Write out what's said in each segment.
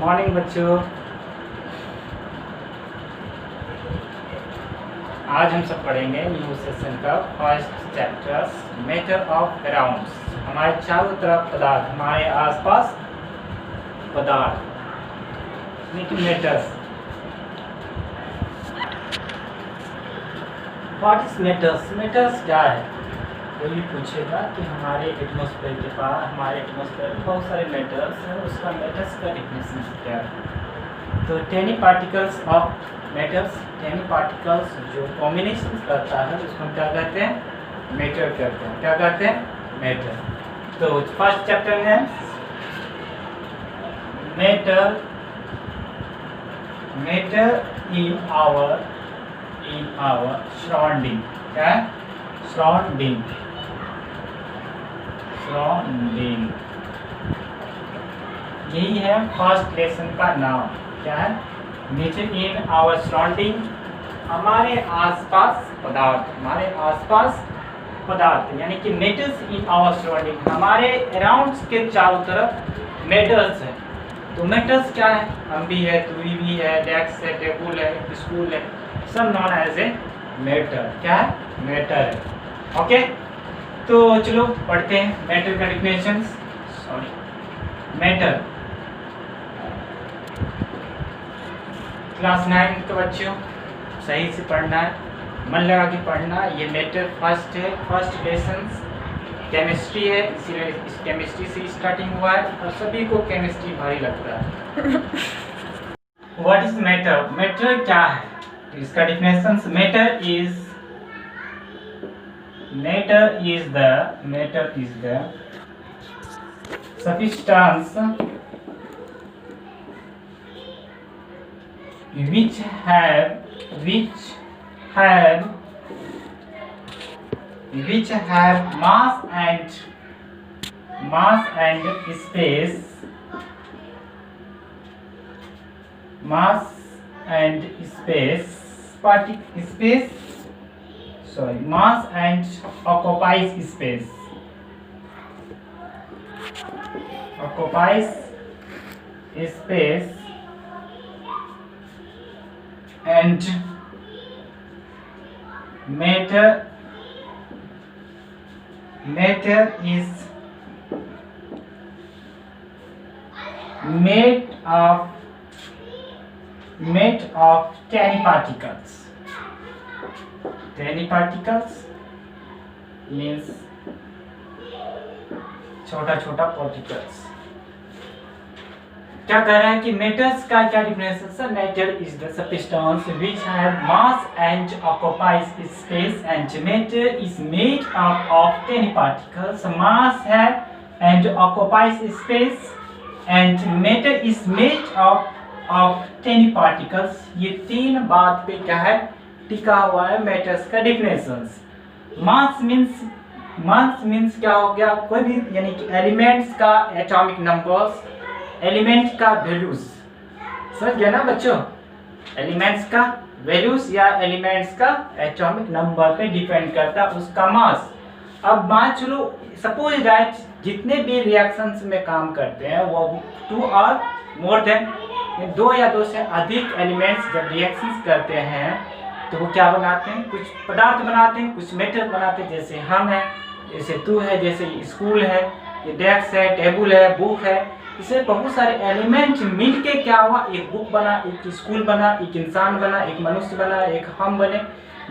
Morning बच्चों। आज हम सब पढ़ेंगे न्यू सेशन का first chapter matter of arounds. हमारे चारों तरफ पदार्थ, हमारे आसपास पदार्थ matters. What is matters? Matters क्या है? कोई पूछेगा कि हमारे एटमॉस्फेयर के पास, हमारे एटमॉस्फेयर में बहुत सारे मैटर्स हैं, उसका मैटर्स का डेफिनेशन क्या है? तो tiny particles of matters, tiny particles जो कॉम्बिनेशन करता है उसको हम क्या कहते हैं? मैटर कहते हैं। क्या कहते हैं? मैटर। तो फर्स्ट चैप्टर में matter, matter in our surrounding. क्या है? सराउंडिंग, सराउंडिंग, यही है फर्स्ट लेसन का नाम। क्या है? नेचर इन आवर सराउंडिंग, हमारे आसपास पदार्थ, हमारे आसपास पदार्थ यानी कि मैटर्स इन आवर सराउंडिंग, हमारे अराउंड के चारों तरफ मैटर्स है। तो मैटर्स क्या है? हम भी है, तू भी है, डेस्क है, टेबल है, स्कूल है, सब नॉन एज ए मैटर। क्या है? मैटर है। ओके, तो चलो पढ़ते हैं मैटर का डेफिनेशन। मैटर क्लास 9 के बच्चों सही से पढ़ना है, मन लगा के पढ़ना। ये मैटर फर्स्ट है, फर्स्ट लेसन केमिस्ट्री है, इसीलिए इस केमिस्ट्री से स्टार्टिंग हुआ है और सभी को केमिस्ट्री भारी लगता है। What is matter? मैटर क्या है? इसका definition, matter is the substance which have mass and space, mass and occupies space, and matter is made of tiny particles. Tiny particles means छोटा छोटा particles। क्या कह रहे हैं कि मैटर्स का क्या डिफरेंस है? Matter is the substance which have mass and occupies space and matter is made up of tiny particles. Mass है and occupies space and matter is made up of tiny particles. ये तीन बात पे क्या है? टिका हुआ है मैटर्स का डिफिनेशन। मास मीन्स क्या हो गया? कोई भी यानी कि एलिमेंट्स का एटॉमिक नंबर्स, एलिमेंट का वैल्यूज, समझ गया ना बच्चों? एलिमेंट्स का वैल्यूज या एलिमेंट्स का एटॉमिक नंबर पे डिपेंड करता है उसका मास। अब मान चलो सपोज दैट जितने भी रिएक्शंस में काम करते हैं वो 2 और मोर देन, 2 या 2 से अधिक एलिमेंट्स जब रिएक्शंस करते हैं तो वो क्या बनाते हैं? कुछ पदार्थ बनाते हैं, कुछ मैटर बनाते हैं। जैसे हम हैं, जैसे तू है, जैसे स्कूल है, ये डेस्क है, टेबल है, बुक है, इसे बहुत सारे एलिमेंट मिलके क्या हुआ? एक बुक बना, एक स्कूल बना, एक इंसान बना, एक मनुष्य बना, एक हम बने।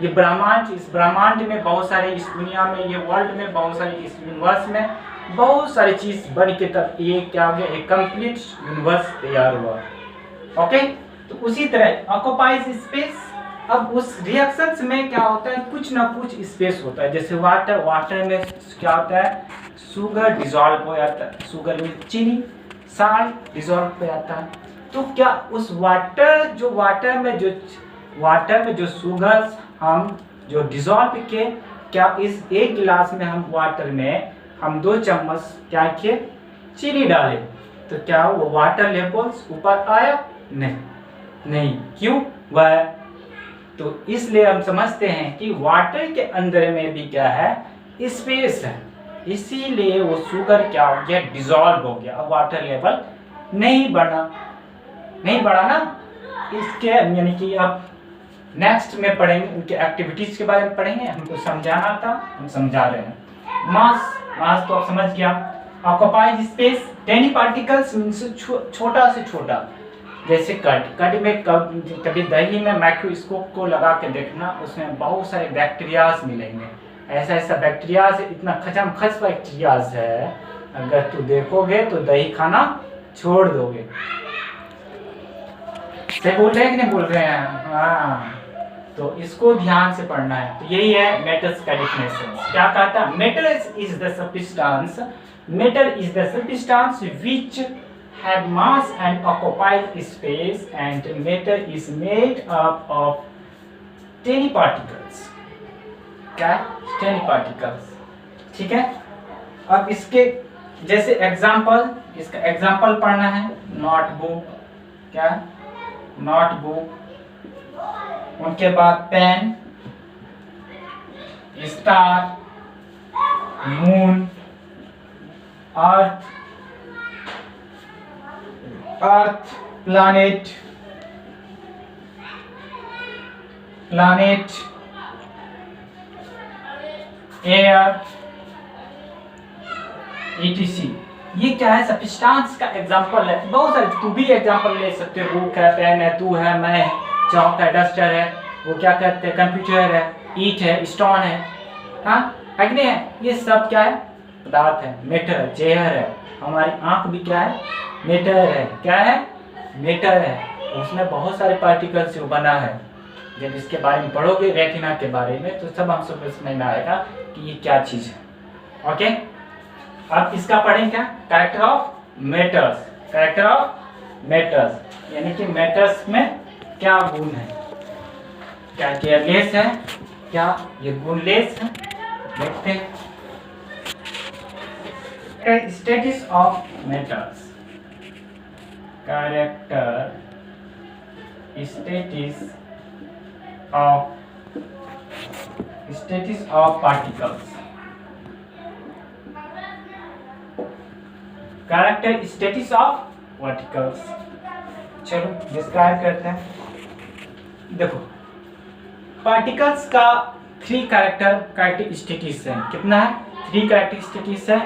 ये ब्रह्मांड, इस ब्रह्मांड में बहुत सारे, इस दुनिया में, ये वर्ल्ड में बहुत सारे, इस यूनिवर्स में बहुत सारी चीज बन के तब ये क्या हो गया? एक कंप्लीट यूनिवर्स तैयार हुआ। ओके, तो उसी तरह ऑक्युपाइज स्पेस। अब उस रिएक्शंस में क्या होता है? कुछ ना कुछ स्पेस होता है। जैसे वाटर में क्या होता है? शुगर डिजॉल्व हो जाता है, शुगर में चीनी, साल्ट डिजॉल्व हो जाता है। तो क्या उस वाटर में जो शुगर हम जो डिजॉल्व के, क्या इस एक गिलास में हम वाटर में हम 2 चम्मच क्या किए? चीनी डाले, तो क्या वो वाटर लेवल्स ऊपर आया? नहीं। क्यों? वह तो इसलिए हम समझते हैं कि वाटर के अंदर में भी क्या है? स्पेस है, इसीलिए वो शुगर क्या हो गया? डिजॉल्व हो गया, वाटर लेवल नहीं बढ़ा। नहीं पढ़ा ना, इसके यानी कि आप नेक्स्ट में पढ़ेंगे, उनके एक्टिविटीज के बारे में पढ़ेंगे, हमको समझाना था, हम समझा रहे हैं। मास, मास तो आप समझ गया। Occupies space, tiny particles means छोटा से छोटा, जैसे कट में कभी दही में माइक्रोस्कोप को लगा के देखना, उसमें बहुत सारे बैक्टीरियाज मिलेंगे, ऐसा ऐसा बैक्टीरियाज, इतना खचामखच बैक्टीरियाज है, अगर तू देखोगे तो दही खाना छोड़ दोगे। से बोल रहे हैं कि नहीं बोल रहे हैं? हाँ, तो इसको ध्यान से पढ़ना है। तो यही है मेटल्स का डिफिनेशन। क्या कहता है? Metal is the substance, metal is the substance which have mass and occupies space, and matter is made up of tiny particles। क्या? tiny particles। ठीक है। अब इसके जैसे एग्जाम्पल, इसका एग्जाम्पल पढ़ना है। नोटबुक, क्या? नोटबुक, उनके बाद पेन, स्टार, मून, अर्थ, प्लैनेट, एयर, etc। ये क्या है? सब्सटेंस का एग्जांपल है। बहुत सारे, तू भी एग्जांपल ले सकते हो। बुक है, पेन है, तू है, मैं है, चौक है, डस्टर है, वो क्या कहते हैं, कंप्यूटर है, ईट है, स्टोन है, हाँ है कि नहीं है? ये सब क्या है? पदार्थ है। मेटर, चेयर है, हमारी आंख भी क्या है? मेटर है। क्या है? मेटर है। उसमें बहुत सारे पार्टिकल से बना है। जब इसके बारे में पढ़ोगे, रेटिना के बारे में, तो सब हम सब समझ में आएगा कि ये क्या चीज है। ओके, अब इसका पढ़ें क्या? Character of matters. Character of matters यानी कि मेटर्स में क्या गुण है? क्या केयरलेस है? क्या ये गुणलेस है? देखते हैं। Status of matters, character status of particles, character status of particles. चलो डिस्क्राइब करते हैं। देखो, पार्टिकल्स का 3 कैरेक्टरिस्टिक्स है। कितना है? 3 कैरेक्टरिस्टिक्स है।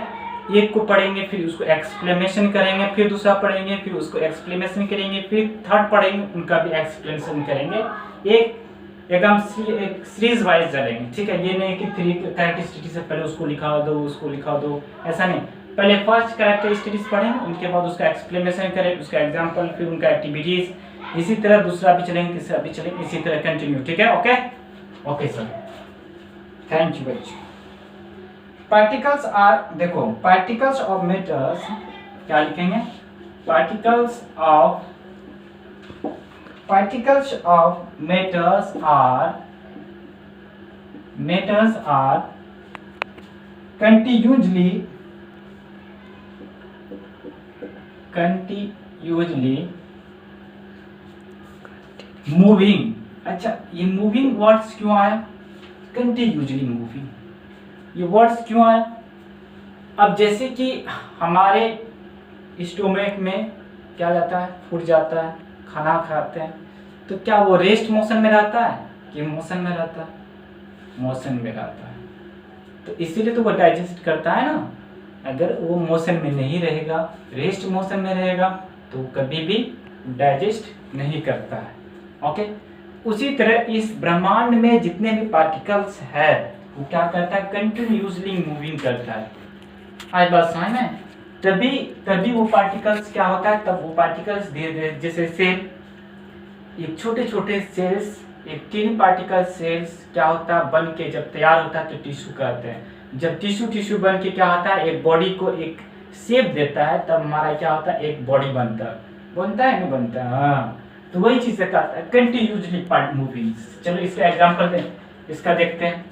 एक को पढ़ेंगे, फिर उसको एक्सप्लेनेशन करेंगे, फिर दूसरा पढ़ेंगे, फिर उसको एक्सप्लेनेशन करेंगे, फिर थर्ड पढ़ेंगे, उनका भी एक्सप्लेनेशन करेंगे। एकदम एक सीरीज वाइज चलेंगे। ठीक है, ये नहीं कि 3 कैरेक्टरिस्टिक्स से पहले उसको लिखा दो, उसको लिखा दो, ऐसा नहीं। पहले फर्स्ट कैरेक्टरिस्टिक्स पढ़ेंगे, उनके बाद उसका एक्सप्लेनेशन करें, उसका एग्जाम्पल, फिर उनका एक्टिविटीज, इसी तरह दूसरा भी चलेंगे, तीसरा भी चलेंगे, इसी तरह कंटिन्यू। ठीक है, okay okay sir, thank you बच्चों। पार्टिकल्स आर, देखो, पार्टिकल्स ऑफ मेटर्स क्या लिखेंगे? Particles of matters are continuously moving. अच्छा, ये मूविंग वर्ड्स क्यों आया? कंटिन्यूसली मूविंग, ये वर्ड्स क्यों आया? अब जैसे कि हमारे स्टोमक में क्या जाता है? फूड जाता है, खाना खाते हैं, तो क्या वो रेस्ट मोशन में रहता है कि मोशन में रहता है? मोशन में रहता है। तो इसीलिए तो वो डाइजेस्ट करता है ना। अगर वो मोशन में नहीं रहेगा, रेस्ट मोशन में रहेगा, तो कभी भी डाइजेस्ट नहीं करता है। ओके, उसी तरह इस ब्रह्मांड में जितने भी पार्टिकल्स है, वो क्या करता है? कंटिन्यूसली मूविंग करता है। आज बात समझ में? तभी वो पार्टिकल्स क्या होता है? तब वो पार्टिकल्स धीरे धीरे, जैसे सेल, एक छोटे छोटे सेल्स, एक टिन पार्टिकल सेल्स क्या होता है? बन के जब तैयार होता है तो टिश्यू कहते हैं। जब टिश्यू बन के क्या होता है? एक बॉडी को एक शेप देता है, तब हमारा क्या होता है? एक बॉडी बनता है नहीं बनता? हाँ, तो वही चीज कहता है कंटिन्यूसली पार्ट मूविंग। चलो इसका एग्जांपल दें, इसका देखते हैं।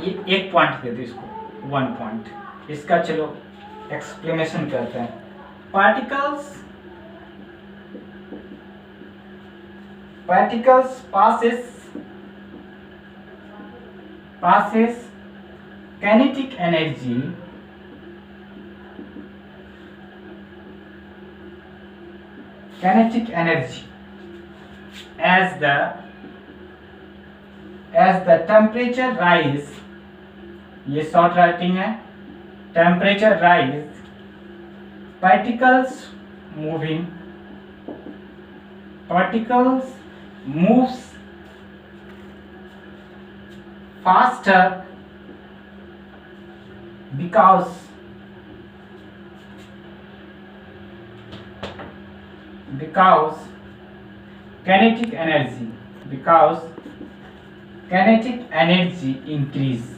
ये एक पॉइंट दे दो इसको, 1 पॉइंट। इसका चलो एक्सप्लेनेशन करते हैं। Particles passes kinetic energy as the temperature rise, ये शॉर्ट राइटिंग है, temperature rise particles moves faster because kinetic energy increase.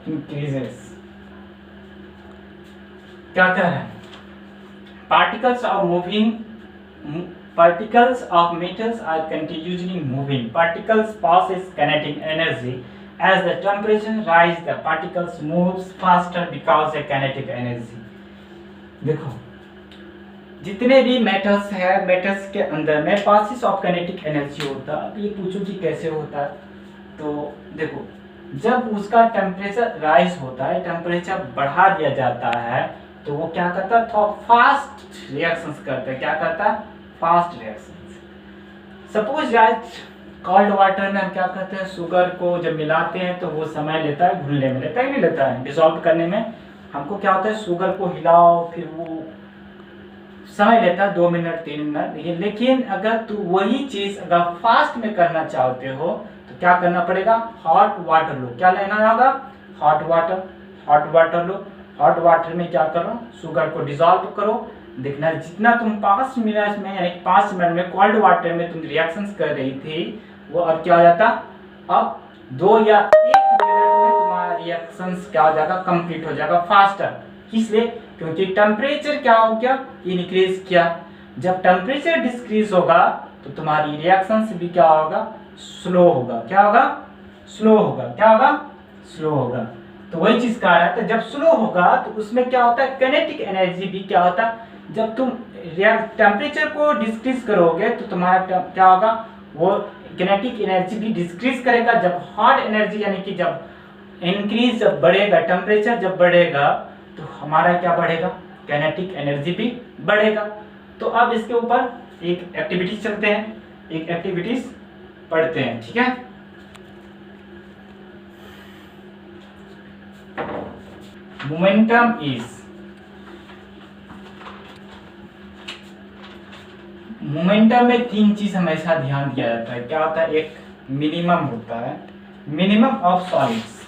Increases. क्या कह रहे हैं? Particles of metals are continuously moving. Particles passes kinetic energy. As the temperature rise, the particles moves faster because of kinetic energy. देखो, जितने भी metals है, metals के अंदर में पासिस ऑफ किनेटिक एनर्जी होता है। अब ये पूछो कि कैसे होता है, तो देखो, जब उसका टेम्परेचर राइज होता है, टेम्परेचर बढ़ा दिया जाता है, तो वो क्या करता है, थोड़ा फास्ट रिएक्शंस करता है। क्या करता है? Fast reactions. Suppose right cold water में हम क्या करते हैं, शुगर को जब मिलाते हैं तो वो समय लेता है घुलने में, लेता है कि नहीं लेता है, डिसॉल्व करने में। हमको क्या होता है, शुगर को हिलाओ, फिर वो समय लेता है 2 मिनट 3 मिनट। लेकिन अगर तू वही चीज अगर फास्ट में करना चाहते हो तो क्या करना पड़ेगा, हॉट वाटर लो। क्या लेना होगा, हॉट वाटर लो। हॉट वाटर में क्या करो, शुगर को डिसॉल्व करो। देखना जितना तुम 5 मिनट में, यानी 5 मिनट में कोल्ड वाटर में तुम रिएक्शंस कर रही थी, वो अब क्या हो जाता, अब 2 या 1 मिनट में तुम्हारा रिएक्शंस क्या हो जाएगा, कंप्लीट हो जाएगा फास्टर। इसलिए क्योंकि टेम्परेचर क्या हो गया, इंक्रीज किया। जब टेम्परेचर डिक्रीज होगा तो तुम्हारी रिएक्शंस भी क्या होगा, स्लो होगा। क्या होगा, स्लो होगा। क्या होगा, स्लो होगा। तो वही चीज कह रहा है, जब स्लो होगा तो उसमें क्या होता है, किनेटिक एनर्जी भी क्या होता है, जब तुम टेम्परेचर को डिक्रीज करोगे तो तुम्हारा क्या होगा, वो किनेटिक एनर्जी भी डिक्रीज करेगा। जब हॉट एनर्जी यानी कि जब इंक्रीज जब बढ़ेगा, टेम्परेचर जब बढ़ेगा तो हमारा क्या बढ़ेगा, किनेटिक एनर्जी भी बढ़ेगा। तो अब इसके ऊपर एक एक्टिविटीज चलते हैं, एक एक्टिविटीज पढ़ते हैं, ठीक है। मोमेंटम में 3 चीज हमेशा ध्यान दिया जाता है। क्या होता है, एक मिनिमम होता है, minimum of solids,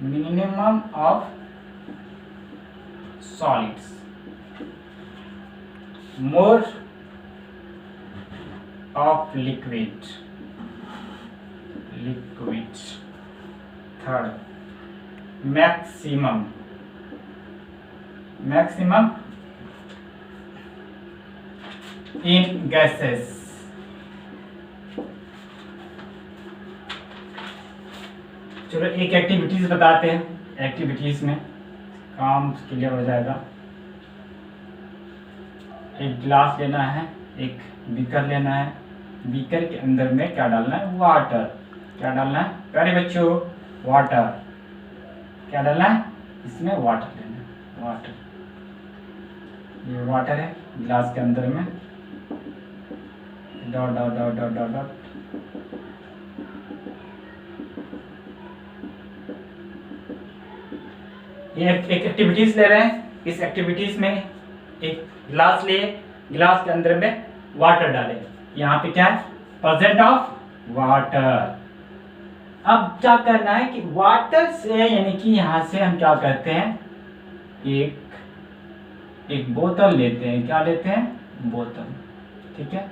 minimum of solids, more of liquid, third maximum in gases. चलो एक एक्टिविटीज बताते हैं, एक्टिविटीज में काम क्लियर हो जाएगा। एक गिलास लेना है, एक बीकर लेना है, बीकर के अंदर में क्या डालना है, वाटर। क्या डालना है प्यारे बच्चों, वाटर। क्या डालना है, इसमें वाटर लेना है, वाटर। ये वाटर है गिलास के अंदर में, dot dot dot dot dot dot. ये एक एक्टिविटीज ले रहे हैं। इस एक्टिविटीज में एक गिलास लिए, गिलास के अंदर में वाटर डाले। यहाँ पे क्या है, प्रेजेंट ऑफ वाटर। अब क्या करना है कि वाटर से यानी कि यहाँ से हम क्या करते हैं, एक बोतल लेते हैं। क्या लेते हैं, बोतल, ठीक है।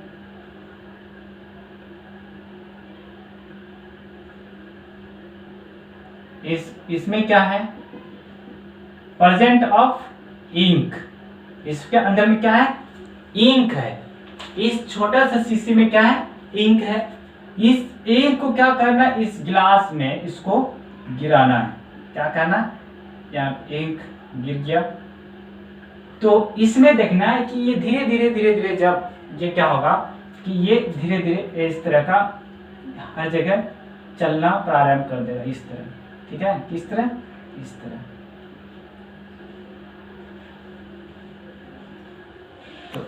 इसमें क्या है, प्रेजेंट ऑफ इंक। इसके अंदर में क्या है, इंक है। इस छोटा सा शीशी में क्या है, इंक है। इस इंक को क्या करना, इस गिलास में इसको गिराना है। क्या करना, यहाँ इंक गिर गया तो इसमें देखना है कि ये धीरे धीरे धीरे धीरे जब ये क्या होगा कि ये धीरे धीरे इस तरह का हर जगह चलना प्रारंभ कर देगा, इस तरह। ठीक है, किस तरह, इस तरह। तो